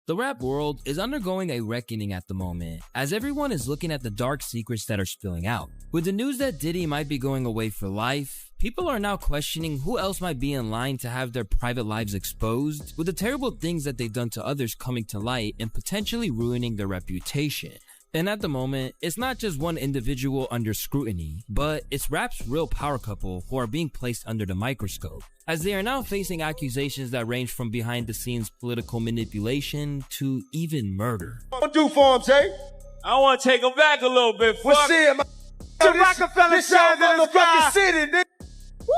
The rap world is undergoing a reckoning at the moment, as everyone is looking at the dark secrets that are spilling out. With the news that Diddy might be going away for life, people are now questioning who else might be in line to have their private lives exposed, with the terrible things that they've done to others coming to light and potentially ruining their reputation. And at the moment, it's not just one individual under scrutiny, but it's rap's real power couple who are being placed under the microscope, as they are now facing accusations that range from behind-the-scenes political manipulation to even murder. What do for him, Jay? I want to take him back a little bit. What's it, man? To Rockefeller style in the sky. City, nigga. Woo!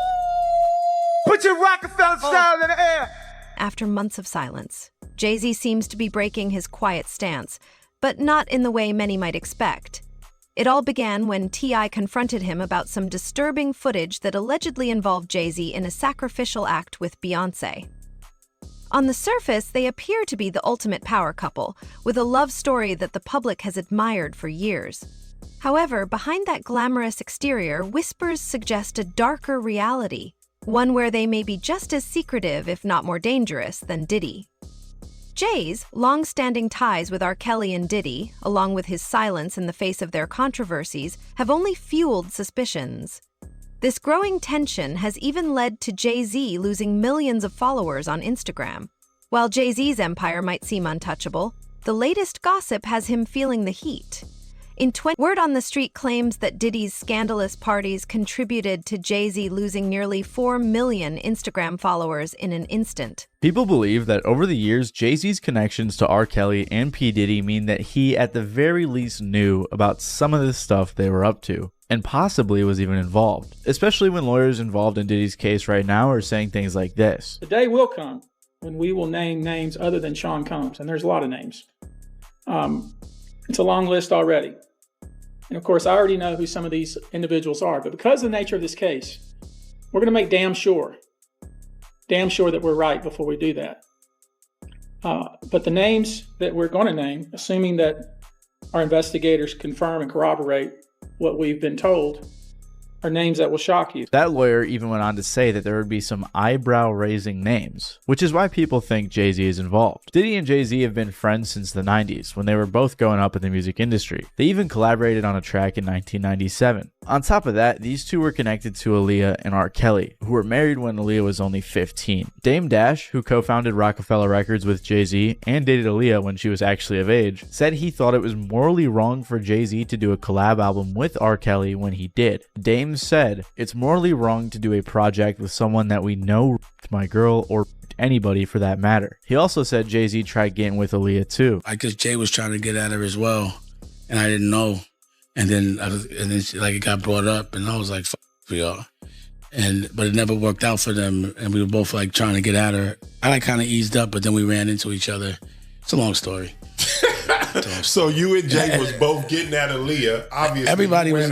Put your Rockefeller style in the air. After months of silence, Jay-Z seems to be breaking his quiet stance, but not in the way many might expect. It all began when T.I. confronted him about some disturbing footage that allegedly involved Jay-Z in a sacrificial act with Beyoncé. On the surface, they appear to be the ultimate power couple, with a love story that the public has admired for years. However, behind that glamorous exterior, whispers suggest a darker reality, one where they may be just as secretive, if not more dangerous, than Diddy. Jay's long-standing ties with R. Kelly and Diddy, along with his silence in the face of their controversies, have only fueled suspicions. This growing tension has even led to Jay-Z losing millions of followers on Instagram. While Jay-Z's empire might seem untouchable, the latest gossip has him feeling the heat. Word on the street claims that Diddy's scandalous parties contributed to Jay-Z losing nearly 4 million Instagram followers in an instant. People believe that over the years, Jay-Z's connections to R. Kelly and P. Diddy mean that he at the very least knew about some of the stuff they were up to, and possibly was even involved, especially when lawyers involved in Diddy's case right now are saying things like this. The day will come when we will name names other than Sean Combs, and there's a lot of names. It's a long list already. And of course, I already know who some of these individuals are, but because of the nature of this case, we're going to make damn sure that we're right before we do that. But the names that we're going to name, assuming that our investigators confirm and corroborate what we've been told, are names that will shock you. That lawyer even went on to say that there would be some eyebrow-raising names, which is why people think Jay-Z is involved. Diddy and Jay-Z have been friends since the 90s, when they were both going up in the music industry. They even collaborated on a track in 1997. On top of that, these two were connected to Aaliyah and R. Kelly, who were married when Aaliyah was only 15. Dame Dash, who co-founded Rockefeller Records with Jay-Z and dated Aaliyah when she was actually of age, said he thought it was morally wrong for Jay-Z to do a collab album with R. Kelly when he did. Dame said, "It's morally wrong to do a project with someone that we know raped my girl or anybody for that matter." He also said Jay-Z tried getting with Aaliyah too. I guess Jay was trying to get at her as well, and I didn't know. And then it got brought up, and I was like, "Fuck for y'all." But it never worked out for them, and we were both like trying to get at her. I kind of eased up, but then we ran into each other. It's a long story. So you and Jay was both getting at Aaliyah. Obviously, everybody was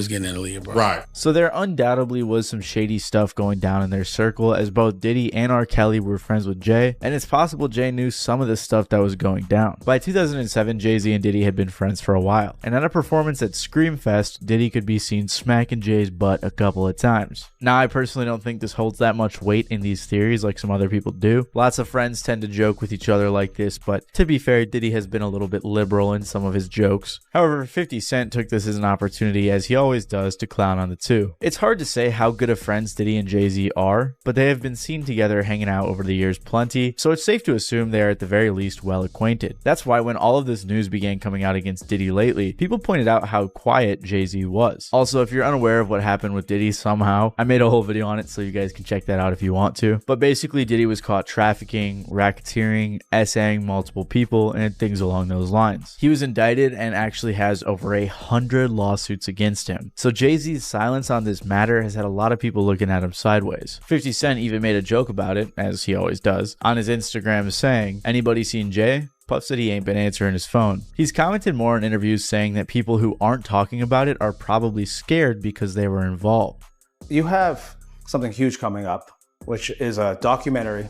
getting at Aaliyah, bro. Right. So there undoubtedly was some shady stuff going down in their circle, as both Diddy and R. Kelly were friends with Jay, and it's possible Jay knew some of the stuff that was going down. By 2007, Jay-Z and Diddy had been friends for a while, and at a performance at Screamfest, Diddy could be seen smacking Jay's butt a couple of times. Now, I personally don't think this holds that much weight in these theories like some other people do. Lots of friends tend to joke with each other like this, but to be fair, Diddy has been a little bit liberal in some of his jokes. However, 50 Cent took this as an opportunity, as he always does, to clown on the two. It's hard to say how good of friends Diddy and Jay-Z are, but they have been seen together hanging out over the years plenty, so it's safe to assume they are at the very least well acquainted. That's why when all of this news began coming out against Diddy lately, people pointed out how quiet Jay-Z was. Also, if you're unaware of what happened with Diddy somehow, I made a whole video on it, so you guys can check that out if you want to. But basically, Diddy was caught trafficking, racketeering, essaying multiple people, and things along those lines. He was indicted and actually has over 100 lawsuits against him. So Jay-Z's silence on this matter has had a lot of people looking at him sideways. 50 Cent even made a joke about it, as he always does, on his Instagram saying, "Anybody seen Jay?" Puff said he ain't been answering his phone. He's commented more in interviews saying that people who aren't talking about it are probably scared because they were involved. You have something huge coming up, which is a documentary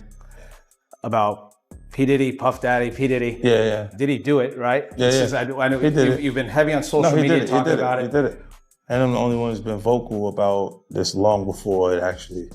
about P. Diddy, Puff Daddy, P. Diddy. Yeah. Did he do it, right? Yeah. I know you've been heavy on social media talking about it. He did it. And I'm the only one who's been vocal about this long before it actually.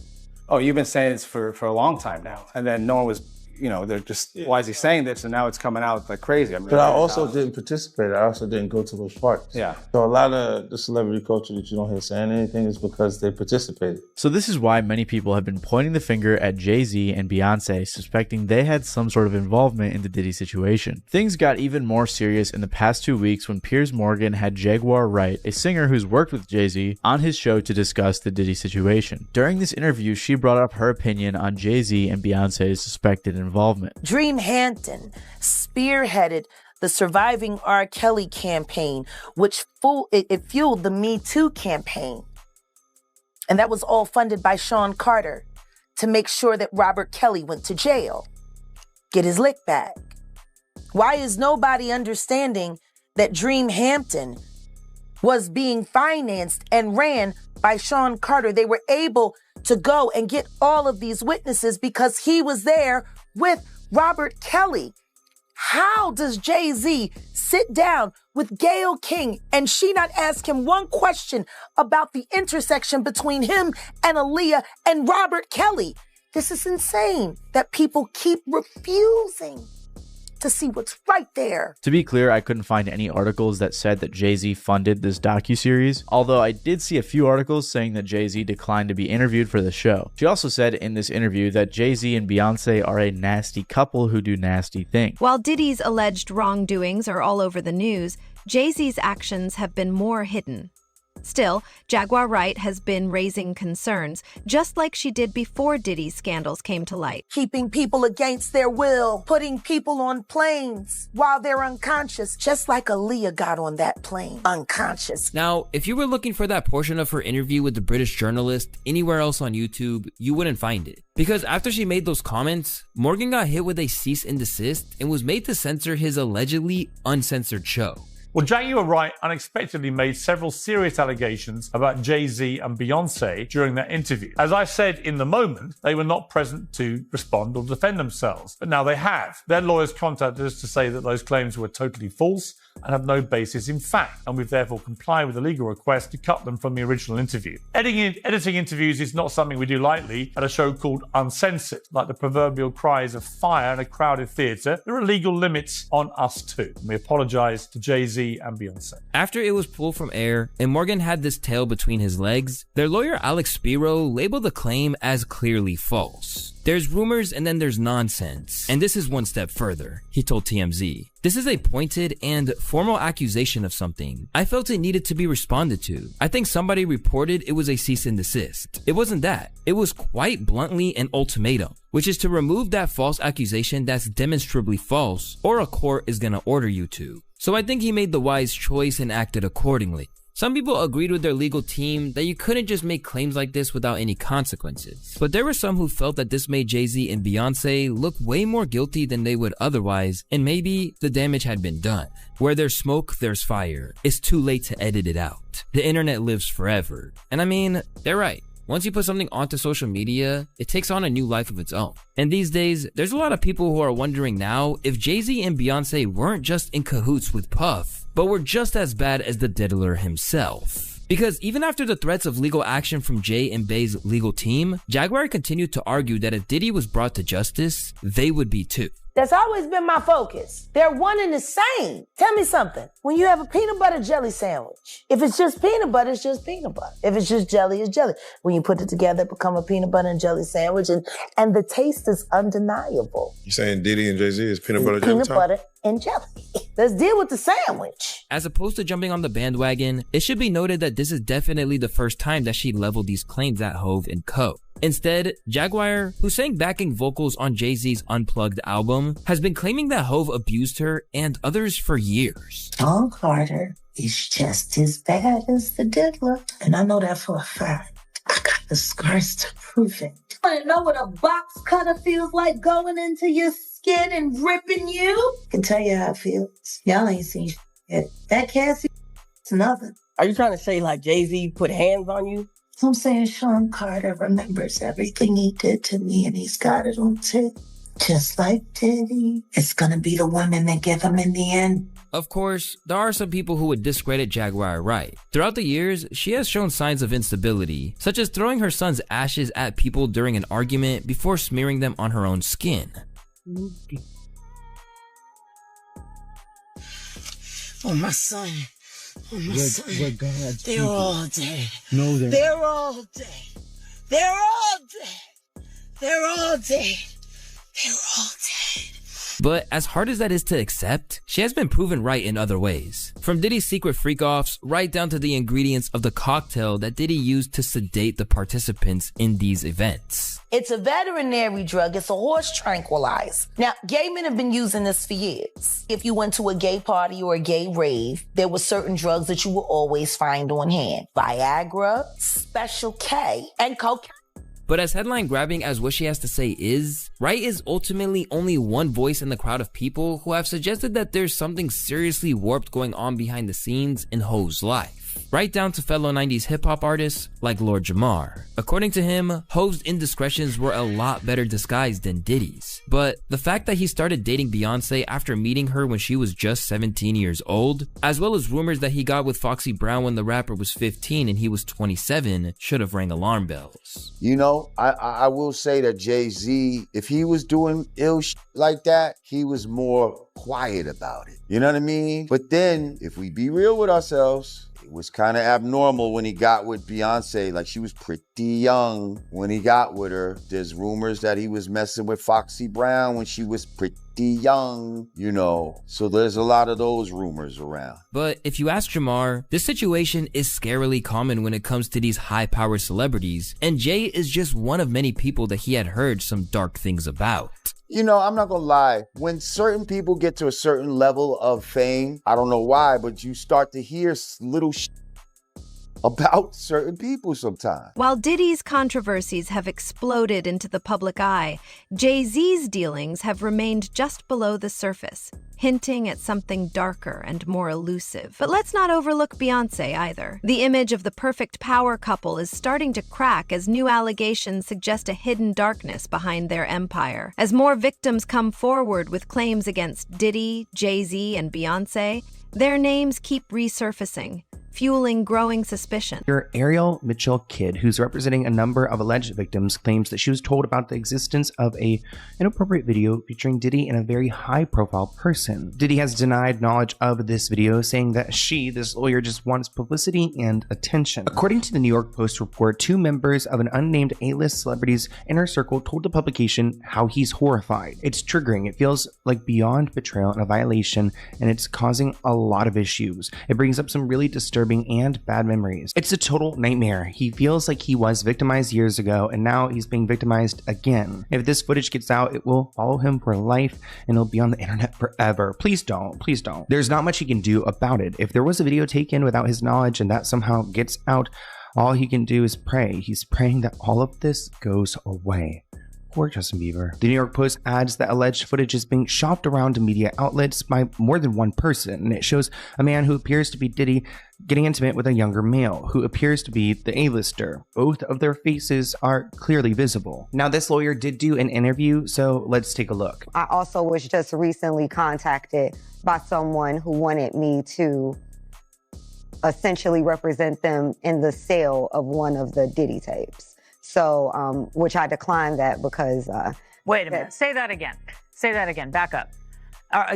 Oh, you've been saying this for a long time now. And then no one was they're just, why is he saying this? And now it's coming out like crazy. I mean, But I also didn't participate. I also didn't go to those parties. Yeah. So a lot of the celebrity culture that you don't hear saying anything is because they participated. So this is why many people have been pointing the finger at Jay-Z and Beyoncé, suspecting they had some sort of involvement in the Diddy situation. Things got even more serious in the past 2 weeks when Piers Morgan had Jaguar Wright, a singer who's worked with Jay-Z, on his show to discuss the Diddy situation. During this interview, she brought up her opinion on Jay-Z and Beyoncé's suspected involvement. Dream Hampton spearheaded the Surviving R. Kelly campaign, which fueled the Me Too campaign. And that was all funded by Sean Carter to make sure that Robert Kelly went to jail, get his lick back. Why is nobody understanding that Dream Hampton was being financed and ran by Sean Carter? They were able to go and get all of these witnesses because he was there with Robert Kelly. How does Jay-Z sit down with Gayle King and she not ask him one question about the intersection between him and Aaliyah and Robert Kelly? This is insane that people keep refusing to see what's right there. To be clear, I couldn't find any articles that said that Jay-Z funded this docuseries, although I did see a few articles saying that Jay-Z declined to be interviewed for the show. She also said in this interview that Jay-Z and Beyoncé are a nasty couple who do nasty things. While Diddy's alleged wrongdoings are all over the news, Jay-Z's actions have been more hidden. Still, Jaguar Wright has been raising concerns, just like she did before Diddy's scandals came to light. Keeping people against their will, putting people on planes while they're unconscious, just like Aaliyah got on that plane, unconscious. Now, if you were looking for that portion of her interview with the British journalist anywhere else on YouTube, you wouldn't find it. Because after she made those comments, Morgan got hit with a cease and desist and was made to censor his allegedly uncensored show. Well, Jaguar Wright unexpectedly made several serious allegations about Jay-Z and Beyoncé during that interview. As I said in the moment, they were not present to respond or defend themselves, but now they have. Their lawyers contacted us to say that those claims were totally false and have no basis in fact, and we've therefore complied with the legal request to cut them from the original interview. Editing interviews is not something we do lightly at a show called Uncensored. Like the proverbial cries of fire in a crowded theatre, there are legal limits on us too. And we apologise to Jay-Z and Beyoncé. After it was pulled from air and Morgan had this tail between his legs, their lawyer Alex Spiro labeled the claim as clearly false. There's rumors and then there's nonsense. And this is one step further, he told TMZ. This is a pointed and formal accusation of something. I felt it needed to be responded to. I think somebody reported it was a cease and desist. It wasn't that. It was quite bluntly an ultimatum, which is to remove that false accusation that's demonstrably false, or a court is gonna order you to. So I think he made the wise choice and acted accordingly. Some people agreed with their legal team that you couldn't just make claims like this without any consequences. But there were some who felt that this made Jay-Z and Beyoncé look way more guilty than they would otherwise, and maybe the damage had been done. Where there's smoke, there's fire. It's too late to edit it out. The internet lives forever. And I mean, they're right. Once you put something onto social media, it takes on a new life of its own. And these days, there's a lot of people who are wondering now if Jay-Z and Beyoncé weren't just in cahoots with Puff, but were just as bad as the diddler himself. Because even after the threats of legal action from Jay and Bey's legal team, Jaguar continued to argue that if Diddy was brought to justice, they would be too. That's always been my focus. They're one and the same. Tell me something. When you have a peanut butter jelly sandwich, if it's just peanut butter, it's just peanut butter. If it's just jelly, it's jelly. When you put it together, it becomes a peanut butter and jelly sandwich, and the taste is undeniable. You saying Diddy and Jay-Z is peanut butter jelly? Peanut butter and jelly. Let's deal with the sandwich. As opposed to jumping on the bandwagon, it should be noted that this is definitely the first time that she leveled these claims at Hove and Co. Instead, Jaguar, who sang backing vocals on Jay-Z's Unplugged album, has been claiming that Hove abused her and others for years. Sean Carter is just as bad as the diddler, and I know that for a fact. I got the scars to prove it. You want to know what a box cutter feels like going into your skin and ripping you? I can tell you how it feels. Y'all ain't seen shit. That Cassie, it's nothing. Are you trying to say like Jay-Z put hands on you? I'm saying Sean Carter remembers everything he did to me, and he's got it on tape. Just like Diddy. It's gonna be the women that give him in the end. Of course, there are some people who would discredit Jaguar Wright. Throughout the years, she has shown signs of instability, such as throwing her son's ashes at people during an argument before smearing them on her own skin. Oh, my son. Oh, my son. We're God's They're people. all dead. No, They're all dead. They're all dead. They're all dead. They're all dead. But as hard as that is to accept, she has been proven right in other ways. From Diddy's secret freak-offs, right down to the ingredients of the cocktail that Diddy used to sedate the participants in these events. It's a veterinary drug. It's a horse tranquilizer. Now, gay men have been using this for years. If you went to a gay party or a gay rave, there were certain drugs that you will always find on hand. Viagra, Special K, and cocaine. But as headline grabbing as what she has to say is, Wright is ultimately only one voice in the crowd of people who have suggested that there's something seriously warped going on behind the scenes in Ho's life. Right down to fellow 90s hip-hop artists like Lord Jamar. According to him, Ho's indiscretions were a lot better disguised than Diddy's. But the fact that he started dating Beyoncé after meeting her when she was just 17 years old, as well as rumors that he got with Foxy Brown when the rapper was 15 and he was 27, should have rang alarm bells. You know, I will say that Jay-Z, if he was doing ill shit like that, he was more quiet about it. You know what I mean? But then, if we be real with ourselves, it was kind of abnormal when he got with Beyoncé. Like, she was pretty young when he got with her. There's rumors that he was messing with Foxy Brown when she was pretty young, you know. So there's a lot of those rumors around. But if you ask Jamar, this situation is scarily common when it comes to these high-powered celebrities, and Jay is just one of many people that he had heard some dark things about. You know, I'm not gonna lie. When certain people get to a certain level of fame, I don't know why, but you start to hear little about certain people sometimes. While Diddy's controversies have exploded into the public eye, Jay-Z's dealings have remained just below the surface, hinting at something darker and more elusive. But let's not overlook Beyoncé either. The image of the perfect power couple is starting to crack as new allegations suggest a hidden darkness behind their empire. As more victims come forward with claims against Diddy, Jay-Z, and Beyoncé, their names keep resurfacing, fueling growing suspicion. Ariel Mitchell Kidd, who's representing a number of alleged victims, claims that she was told about the existence of an inappropriate video featuring Diddy and a very high-profile person. Diddy has denied knowledge of this video, saying that this lawyer, just wants publicity and attention. According to the New York Post report, 2 members of an unnamed A-list celebrity's inner circle told the publication how he's horrified. It's triggering. It feels like beyond betrayal and a violation, and it's causing a lot of issues. It brings up some really disturbing and bad memories. It's a total nightmare. He feels like he was victimized years ago, and now he's being victimized again. If this footage gets out, it will follow him for life, and it'll be on the internet forever. Please don't. Please don't. There's not much he can do about it. If there was a video taken without his knowledge and that somehow gets out, all he can do is pray. He's praying that all of this goes away. Poor Justin Bieber. The New York Post adds that alleged footage is being shopped around to media outlets by more than one person, and it shows a man who appears to be Diddy getting intimate with a younger male who appears to be the A-lister. Both of their faces are clearly visible. Now, this lawyer did do an interview, so let's take a look. I also was just recently contacted by someone who wanted me to essentially represent them in the sale of one of the Diddy tapes. So, which I declined that because... Wait a minute. Say that again. Say that again. Back up.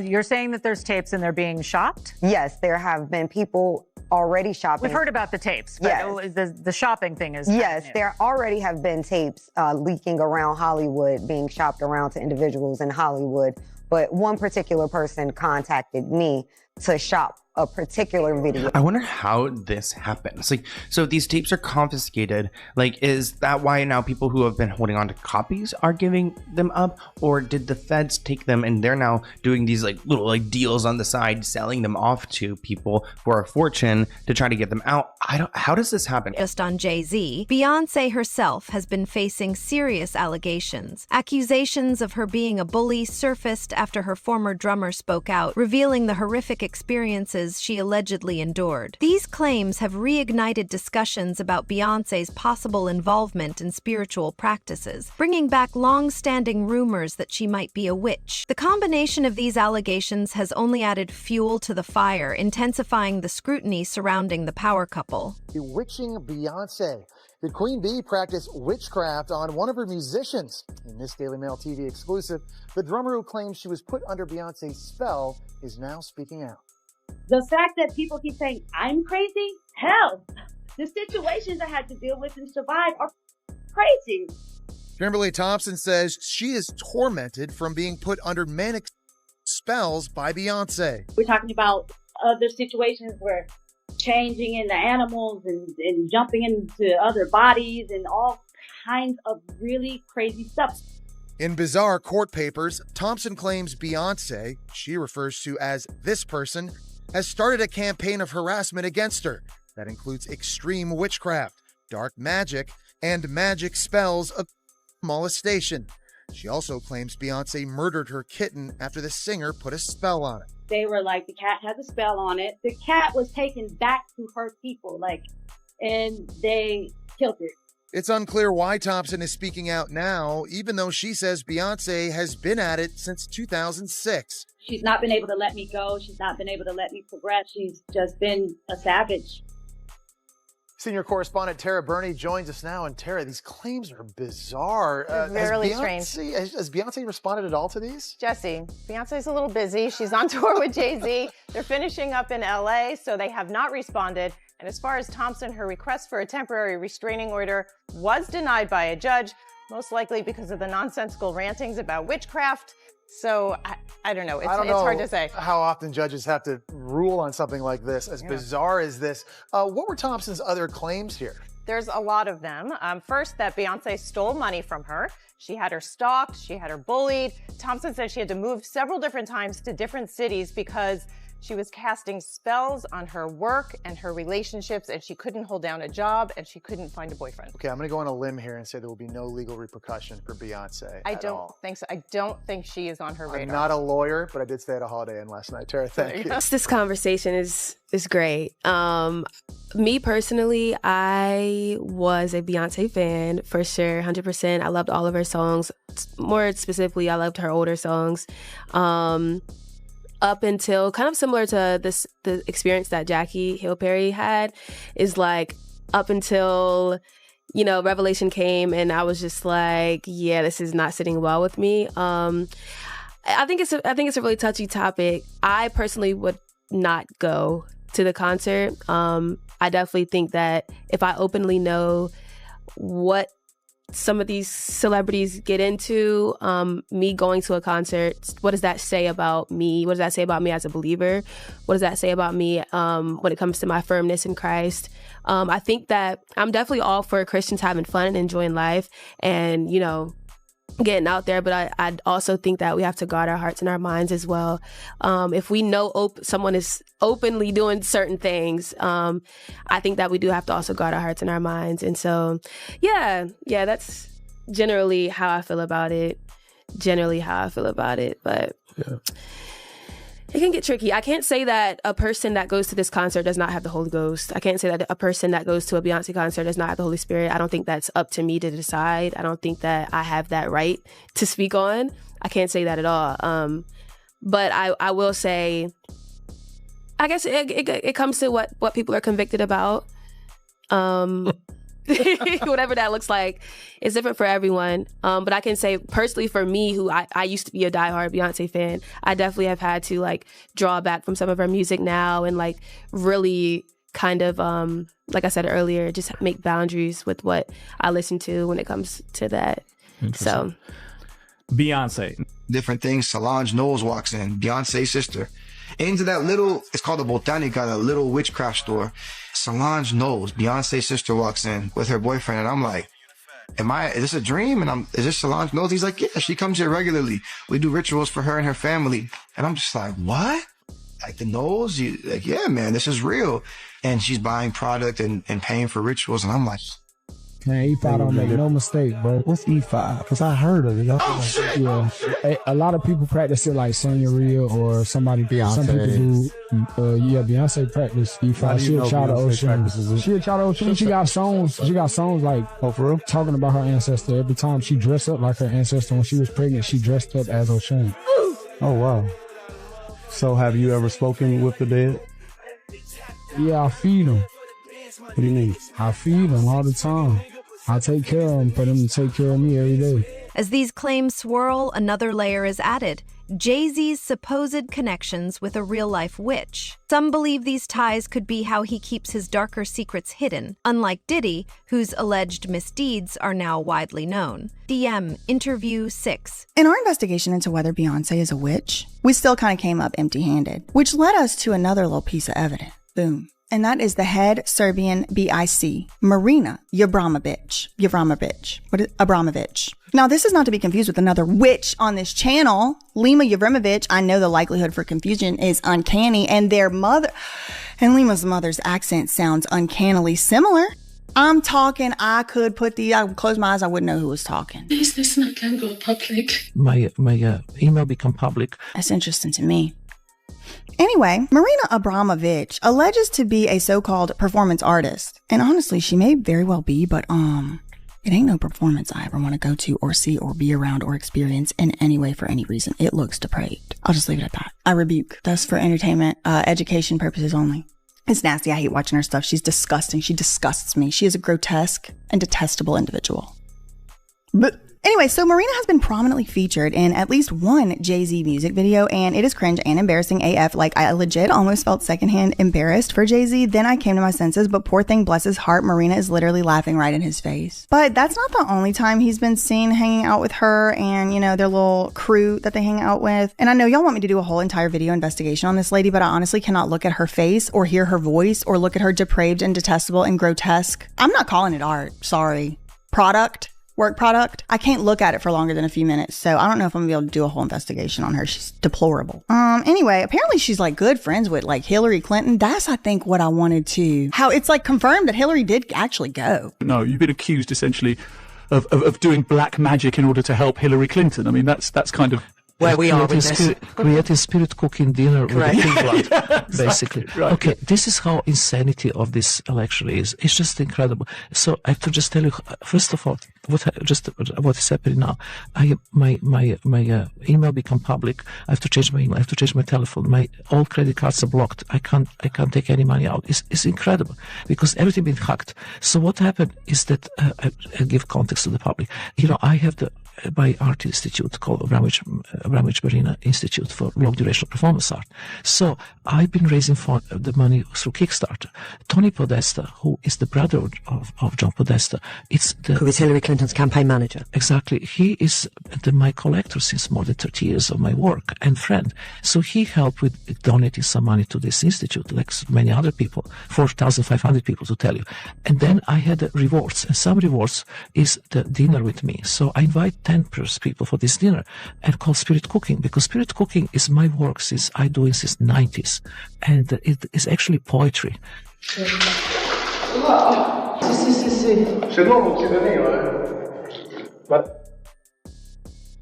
You're saying that there's tapes and they're being shopped? Yes, there have been people already shopping. We've heard about the tapes, but yes. The shopping thing is... Yes, there already have been tapes leaking around Hollywood, being shopped around to individuals in Hollywood. But one particular person contacted me to shop a particular video. I wonder how this happens. Like, so these tapes are confiscated. Like, is that why now people who have been holding on to copies are giving them up? Or did the feds take them and they're now doing these like little like deals on the side, selling them off to people for a fortune to try to get them out? How does this happen? Just on Jay-Z, Beyoncé herself has been facing serious allegations. Accusations of her being a bully surfaced after her former drummer spoke out, revealing the horrific experiences she allegedly endured. These claims have reignited discussions about Beyoncé's possible involvement in spiritual practices, bringing back long-standing rumors that she might be a witch. The combination of these allegations has only added fuel to the fire, intensifying the scrutiny surrounding the power couple. Bewitching Beyoncé. Did Queen Bee practice witchcraft on one of her musicians? In this Daily Mail TV exclusive, the drummer who claims she was put under Beyonce's spell is now speaking out. The fact that people keep saying I'm crazy, hell, the situations I had to deal with and survive are crazy. Kimberly Thompson says she is tormented from being put under manic spells by Beyonce. We're talking about other situations where changing into animals and jumping into other bodies and all kinds of really crazy stuff. In bizarre court papers, Thompson claims Beyonce, she refers to as this person, has started a campaign of harassment against her that includes extreme witchcraft, dark magic, and magic spells of molestation. She also claims Beyonce murdered her kitten after the singer put a spell on it. They were like, the cat has a spell on it. The cat was taken back to her people, and they killed it. It's unclear why Thompson is speaking out now, even though she says Beyonce has been at it since 2006. She's not been able to let me go. She's not been able to let me progress. She's just been a savage. Senior correspondent Tara Burney joins us now. And Tara, these claims are bizarre. Really strange. Has Beyonce responded at all to these? Jesse, Beyonce's a little busy. She's on tour with Jay-Z. They're finishing up in LA, so they have not responded. And as far as Thompson, her request for a temporary restraining order was denied by a judge, most likely because of the nonsensical rantings about witchcraft. So I don't know. It's hard to say. How often judges have to rule on something like this, as bizarre as this. What were Thompson's other claims here? There's a lot of them. First, that Beyonce stole money from her. She had her stalked. She had her bullied. Thompson says she had to move several different times to different cities because she was casting spells on her work and her relationships, and she couldn't hold down a job, and she couldn't find a boyfriend. Okay, I'm going to go on a limb here and say there will be no legal repercussion for Beyonce. I don't think so. I don't think she is on her radar. I'm not a lawyer, but I did stay at a Holiday Inn last night. Tara, thank you. This conversation is great. Me personally, I was a Beyonce fan for sure, 100%. I loved all of her songs. More specifically, I loved her older songs. Up until kind of similar to the experience that Jackie Hill Perry had, is like up until, Revelation came and I was just like, yeah, this is not sitting well with me. I think it's a really touchy topic. I personally would not go to the concert. I definitely think that if I openly know what some of these celebrities get into, me going to a concert, what does that say about me? What does that say about me as a believer? What does that say about me when it comes to my firmness in Christ? I think that I'm definitely all for Christians having fun and enjoying life and, getting out there, but I also think that we have to guard our hearts and our minds as well. If we know someone is openly doing certain things, I think that we do have to also guard our hearts and our minds. And so, yeah, that's generally how I feel about it. But it can get tricky. I can't say that a person that goes to this concert does not have the Holy Ghost. I can't say that a person that goes to a Beyonce concert does not have the Holy Spirit. I don't think that's up to me to decide. I don't think that I have that right to speak on. I can't say that at all. But I will say, I guess it comes to what people are convicted about. Whatever that looks like is different for everyone. But I can say personally for me, who I used to be a diehard Beyonce fan, I definitely have had to draw back from some of her music now and really kind of, like I said earlier, just make boundaries with what I listen to when it comes to that. So Beyonce. Different things. Solange Knowles walks in, Beyonce's sister. Into that it's called the Botanica, a little witchcraft store. Solange Knowles, Beyonce's sister, walks in with her boyfriend, and I'm like, is this a dream? And is this Solange Knowles? He's like, yeah, she comes here regularly. We do rituals for her and her family. And I'm just like, what? Like the Knowles? Yeah, man, this is real. And she's buying product and paying for rituals. And I'm like, man, E5 don't make no mistake, bro. What's E5? Because I heard of it. Yeah, a lot of people practice it like señoria or somebody. Beyonce. Some people do. Beyonce practice E5. She a child of Ocean. She a child of Ocean. She got songs. She got songs for real, talking about her ancestor. Every time she dressed up like her ancestor. When she was pregnant, she dressed up as Ocean. Oh wow. So have you ever spoken with the dead? Yeah, I feed them. What do you mean? I feed them all the time. I take care of them for them to take care of me every day. As these claims swirl, another layer is added. Jay-Z's supposed connections with a real-life witch. Some believe these ties could be how he keeps his darker secrets hidden, unlike Diddy, whose alleged misdeeds are now widely known. DM Interview 6. In our investigation into whether Beyoncé is a witch, we still kind of came up empty-handed, which led us to another little piece of evidence. Boom. And that is the head Serbian BIC, Marina Abramović. What is Abramović? Now, this is not to be confused with another witch on this channel. Lima Abramović, I know the likelihood for confusion is uncanny, and Lima's mother's accent sounds uncannily similar. I'm talking, I could close my eyes, I wouldn't know who was talking. Is this not can go public? My email become public. That's interesting to me. Anyway, Marina Abramović alleges to be a so-called performance artist. And honestly, she may very well be, but it ain't no performance I ever want to go to or see or be around or experience in any way for any reason. It looks depraved. I'll just leave it at that. I rebuke. That's for entertainment, education purposes only. It's nasty. I hate watching her stuff. She's disgusting. She disgusts me. She is a grotesque and detestable individual. But anyway, so Marina has been prominently featured in at least one Jay-Z music video, and it is cringe and embarrassing AF. Like, I legit almost felt secondhand embarrassed for Jay-Z. Then I came to my senses, but poor thing, bless his heart, Marina is literally laughing right in his face. But that's not the only time he's been seen hanging out with her and, you know, their little crew that they hang out with. And I know y'all want me to do a whole entire video investigation on this lady, but I honestly cannot look at her face or hear her voice or look at her depraved and detestable and grotesque. I'm not calling it art. Sorry. Work product. I can't look at it for longer than a few minutes, so I don't know if I'm gonna be able to do a whole investigation on her. She's deplorable. Anyway, apparently she's like good friends with like Hillary Clinton. That's, I think, what I wanted to, how it's like confirmed that Hillary did actually go. No, you've been accused essentially of doing black magic in order to help Hillary Clinton. I mean, that's kind of where we are with this. Creating spirit cooking dinner with pig blood, basically. Right. Okay, this is how insanity of this election is. It's just incredible. So I have to just tell you, first of all, what is happening now. My email become public. I have to change my email. I have to change my telephone. My all credit cards are blocked. I can't take any money out. It's incredible because everything been hacked. So what happened is that I give context to the public. You know, I have my art institute called Abramović Marina Institute for Long Duration Performance Art. So I've been raising the money through Kickstarter. Tony Podesta, who is the brother of John Podesta, who is Hillary Clinton's campaign manager. Exactly. He is my collector since more than 30 years of my work and friend. So he helped with donating some money to this institute, like many other people, 4,500 people to tell you. And then I had rewards, and some rewards is the dinner with me. So I invite 10 people for this dinner and called spirit cooking, because spirit cooking is my work since I do it since 90s, and it is actually poetry.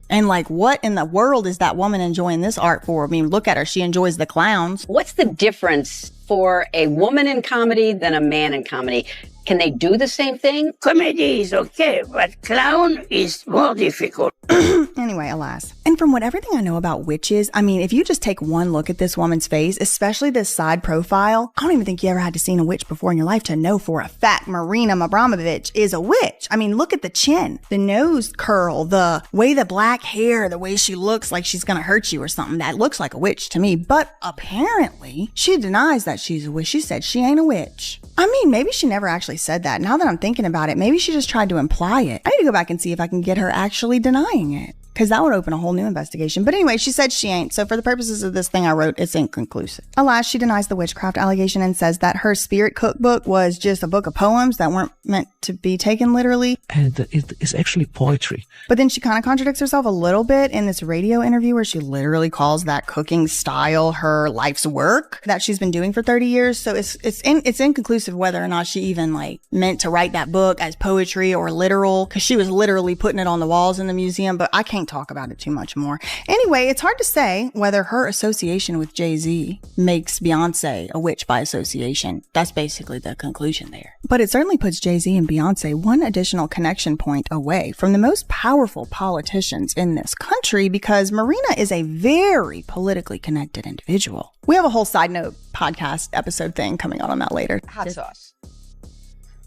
And like, what in the world is that woman enjoying this art for? I mean, look at her. She enjoys the clowns. What's the difference for a woman in comedy than a man in comedy? Can they do the same thing? Comedy is okay, but clown is more difficult. Anyway, alas. And from everything I know about witches, I mean, if you just take one look at this woman's face, especially this side profile, I don't even think you ever had to see a witch before in your life to know for a fact Marina Abramović is a witch. I mean, look at the chin, the nose curl, the way the black hair, the way she looks like she's gonna hurt you or something. That looks like a witch to me. But apparently, she denies that she's a witch. She said she ain't a witch. I mean, maybe she never actually said that. Now that I'm thinking about it, maybe she just tried to imply it. I need to go back and see if I can get her actually denying it, because that would open a whole new investigation. But anyway, she said she ain't. So for the purposes of this thing I wrote, it's inconclusive. Alas, she denies the witchcraft allegation and says that her spirit cookbook was just a book of poems that weren't meant to be taken literally. And it is actually poetry. But then she kind of contradicts herself a little bit in this radio interview where she literally calls that cooking style her life's work that she's been doing for 30 years. So it's inconclusive whether or not she even like meant to write that book as poetry or literal, because she was literally putting it on the walls in the museum, but I can't talk about it too much more. Anyway, it's hard to say whether her association with Jay-Z makes Beyoncé a witch by association. That's basically the conclusion there. But it certainly puts Jay-Z and Beyoncé one additional connection point away from the most powerful politicians in this country, because Marina is a very politically connected individual. We have a whole side note podcast episode thing coming out on that later. Hot sauce.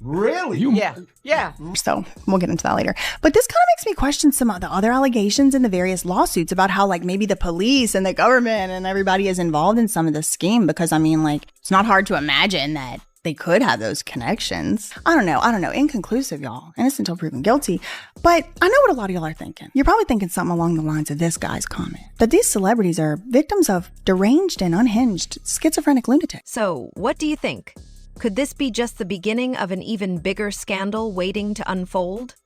Really? Yeah. So we'll get into that later. But this kind of makes me question some of the other allegations in the various lawsuits about how like maybe the police and the government and everybody is involved in some of this scheme, because I mean, like, it's not hard to imagine that they could have those connections. I don't know. Inconclusive, y'all. Innocent until proven guilty. But I know what a lot of y'all are thinking. You're probably thinking something along the lines of this guy's comment, that these celebrities are victims of deranged and unhinged schizophrenic lunatics. So, what do you think? Could this be just the beginning of an even bigger scandal waiting to unfold?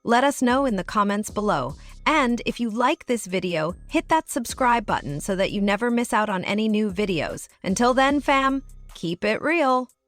Let us know in the comments below. And if you like this video, hit that subscribe button so that you never miss out on any new videos. Until then, fam, keep it real.